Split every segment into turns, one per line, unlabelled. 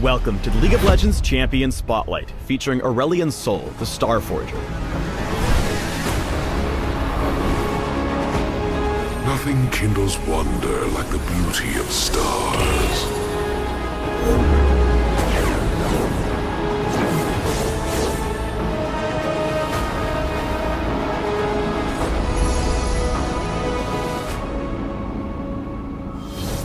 Welcome to the League of Legends Champion Spotlight, featuring Aurelion Sol, the Star Forger.
Nothing kindles wonder like the beauty of stars.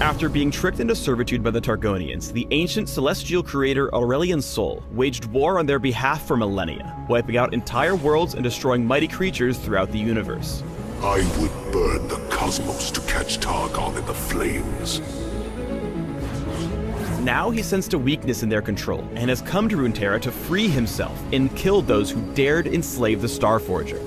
After being tricked into servitude by the Targonians, the ancient celestial creator Aurelion Sol waged war on their behalf for millennia, wiping out entire worlds and destroying mighty creatures throughout the universe.
I would burn the cosmos to catch Targon in the flames.
Now he sensed a weakness in their control, and has come to Runeterra to free himself and kill those who dared enslave the Star Forger.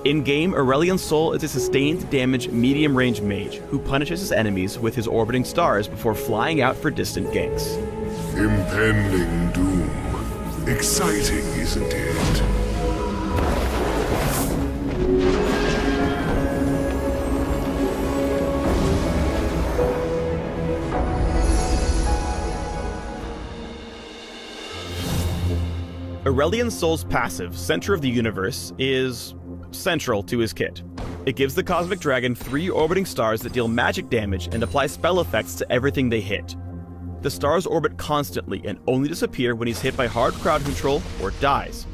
In-game, Aurelion Sol is a sustained damage medium-range mage who punishes his enemies with his orbiting stars before flying out for distant ganks.
Impending doom. Exciting, isn't it?
Aurelion Sol's passive, Center of the Universe, is central to his kit. It gives the Cosmic Dragon 3 orbiting stars that deal magic damage and apply spell effects to everything they hit. The stars orbit constantly and only disappear when he's hit by hard crowd control or dies.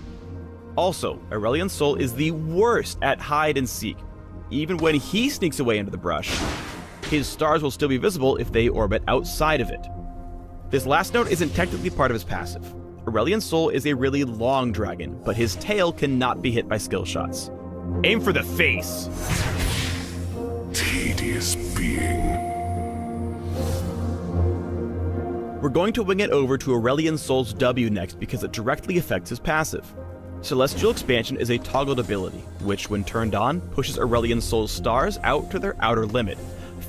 Also, Aurelion Sol is the worst at hide and seek. Even when he sneaks away into the brush, his stars will still be visible if they orbit outside of it. This last note isn't technically part of his passive. Aurelion Sol is a really long dragon, but his tail cannot be hit by skill shots. Aim for the face!
Tedious being.
We're going to wing it over to Aurelion Sol's W next because it directly affects his passive. Celestial Expansion is a toggled ability, which when turned on, pushes Aurelion Sol's stars out to their outer limit,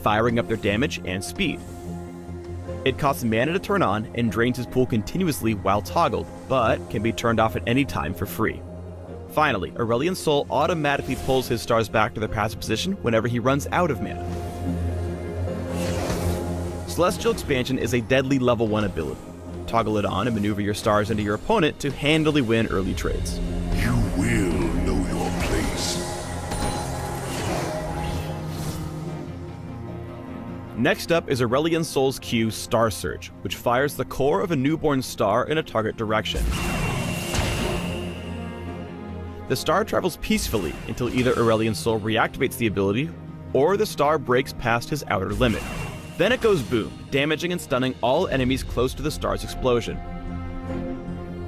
firing up their damage and speed. It costs mana to turn on and drains his pool continuously while toggled, but can be turned off at any time for free. Finally, Aurelion Sol automatically pulls his stars back to their passive position whenever he runs out of mana. Celestial Expansion is a deadly level 1 ability. Toggle it on and maneuver your stars into your opponent to handily win early trades.
You will know your place.
Next up is Aurelion Sol's Q, Star Surge, which fires the core of a newborn star in a target direction. The star travels peacefully until either Aurelion Sol reactivates the ability, or the star breaks past his outer limit. Then it goes boom, damaging and stunning all enemies close to the star's explosion.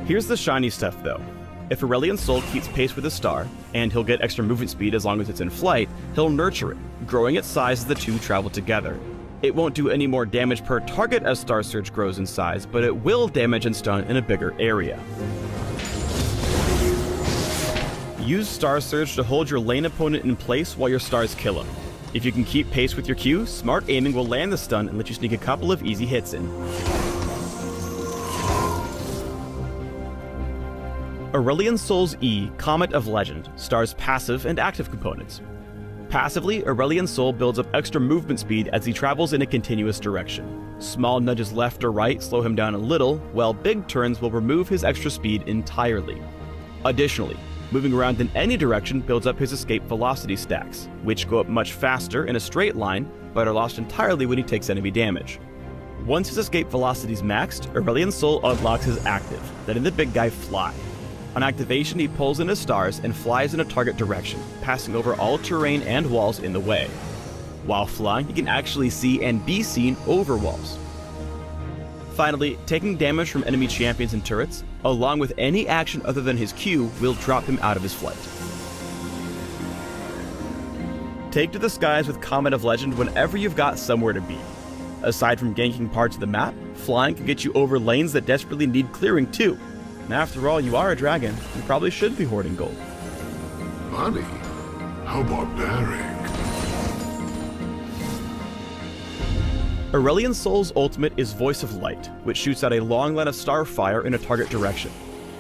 Here's the shiny stuff though. If Aurelion Sol keeps pace with the star, and he'll get extra movement speed as long as it's in flight, he'll nurture it, growing its size as the two travel together. It won't do any more damage per target as Star Surge grows in size, but it will damage and stun in a bigger area. Use Star Surge to hold your lane opponent in place while your stars kill him. If you can keep pace with your Q, smart aiming will land the stun and let you sneak a couple of easy hits in. Aurelion Sol's E, Comet of Legend, stars passive and active components. Passively, Aurelion Sol builds up extra movement speed as he travels in a continuous direction. Small nudges left or right slow him down a little, while big turns will remove his extra speed entirely. Additionally, moving around in any direction builds up his escape velocity stacks, which go up much faster in a straight line, but are lost entirely when he takes enemy damage. Once his escape velocity is maxed, Aurelion Sol unlocks his active, letting the big guy fly. On activation, he pulls in his stars and flies in a target direction, passing over all terrain and walls in the way. While flying, he can actually see and be seen over walls. Finally, taking damage from enemy champions and turrets, along with any action other than his Q, will drop him out of his flight. Take to the skies with Comet of Legend whenever you've got somewhere to be. Aside from ganking parts of the map, flying can get you over lanes that desperately need clearing too. And after all, you are a dragon, you probably should be hoarding gold.
Money? How barbaric.
Aurelion Sol's ultimate is Voice of Light, which shoots out a long line of starfire in a target direction.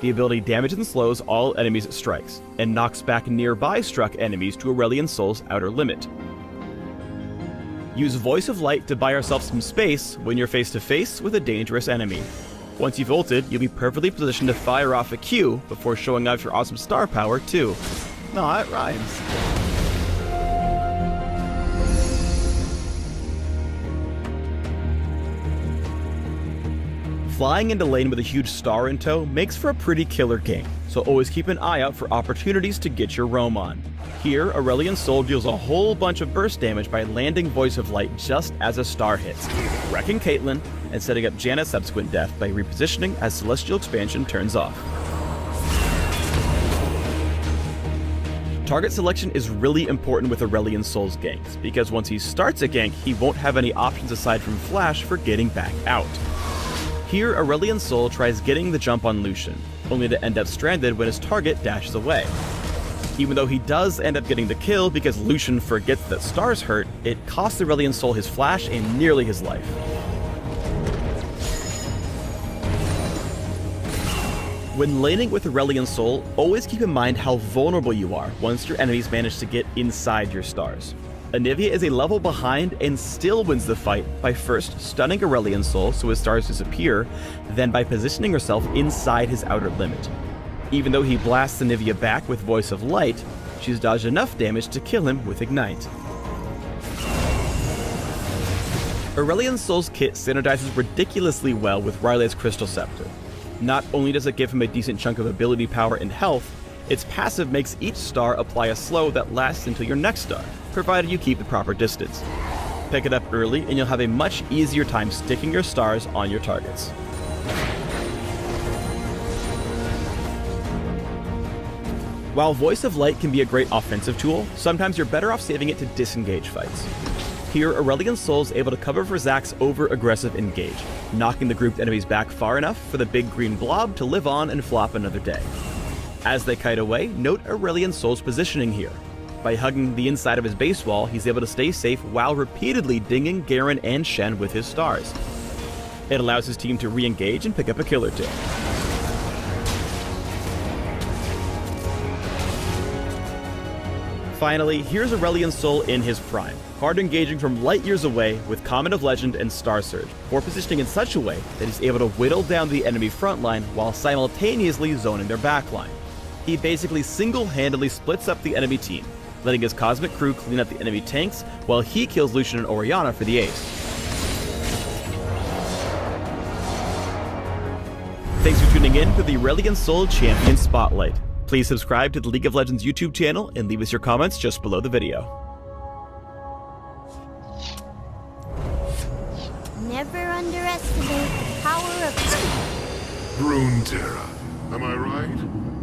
The ability damages and slows all enemies it strikes, and knocks back nearby struck enemies to Aurelion Sol's outer limit. Use Voice of Light to buy yourself some space when you're face to face with a dangerous enemy. Once you've ulted, you'll be perfectly positioned to fire off a Q before showing off your awesome star power too. Aw, it rhymes. Flying into lane with a huge star in tow makes for a pretty killer game, so always keep an eye out for opportunities to get your roam on. Here, Aurelion Sol deals a whole bunch of burst damage by landing Voice of Light just as a star hits, wrecking Caitlyn and setting up Janna's subsequent death by repositioning as Celestial Expansion turns off. Target selection is really important with Aurelion Sol's ganks, because once he starts a gank, he won't have any options aside from Flash for getting back out. Here, Aurelion Sol tries getting the jump on Lucian, only to end up stranded when his target dashes away. Even though he does end up getting the kill because Lucian forgets that stars hurt, it costs Aurelion Sol his flash and nearly his life. When laning with Aurelion Sol, always keep in mind how vulnerable you are once your enemies manage to get inside your stars. Anivia is a level behind and still wins the fight by first stunning Aurelion Sol so his stars disappear, then by positioning herself inside his outer limit. Even though he blasts Anivia back with Voice of Light, she's dodged enough damage to kill him with Ignite. Aurelion Sol's kit synergizes ridiculously well with Rylai's Crystal Scepter. Not only does it give him a decent chunk of ability power and health, its passive makes each star apply a slow that lasts until your next star, provided you keep the proper distance. Pick it up early and you'll have a much easier time sticking your stars on your targets. While Voice of Light can be a great offensive tool, sometimes you're better off saving it to disengage fights. Here, Aurelion Sol is able to cover for Zack's over-aggressive engage, knocking the grouped enemies back far enough for the big green blob to live on and flop another day. As they kite away, note Aurelion Sol's positioning here. By hugging the inside of his base wall, he's able to stay safe while repeatedly dinging Garen and Shen with his stars. It allows his team to re-engage and pick up a kill or two. Finally, here's Aurelion Sol in his prime, hard engaging from light years away with Comet of Legend and Star Surge, before positioning in such a way that he's able to whittle down the enemy front line while simultaneously zoning their back line. He basically single-handedly splits up the enemy team, letting his cosmic crew clean up the enemy tanks while he kills Lucian and Orianna for the ace. Thanks for tuning in to the Aurelion Sol Champion Spotlight. Please subscribe to the League of Legends YouTube channel and leave us your comments just below the video.
Never underestimate the power of...
Runeterra, am I right?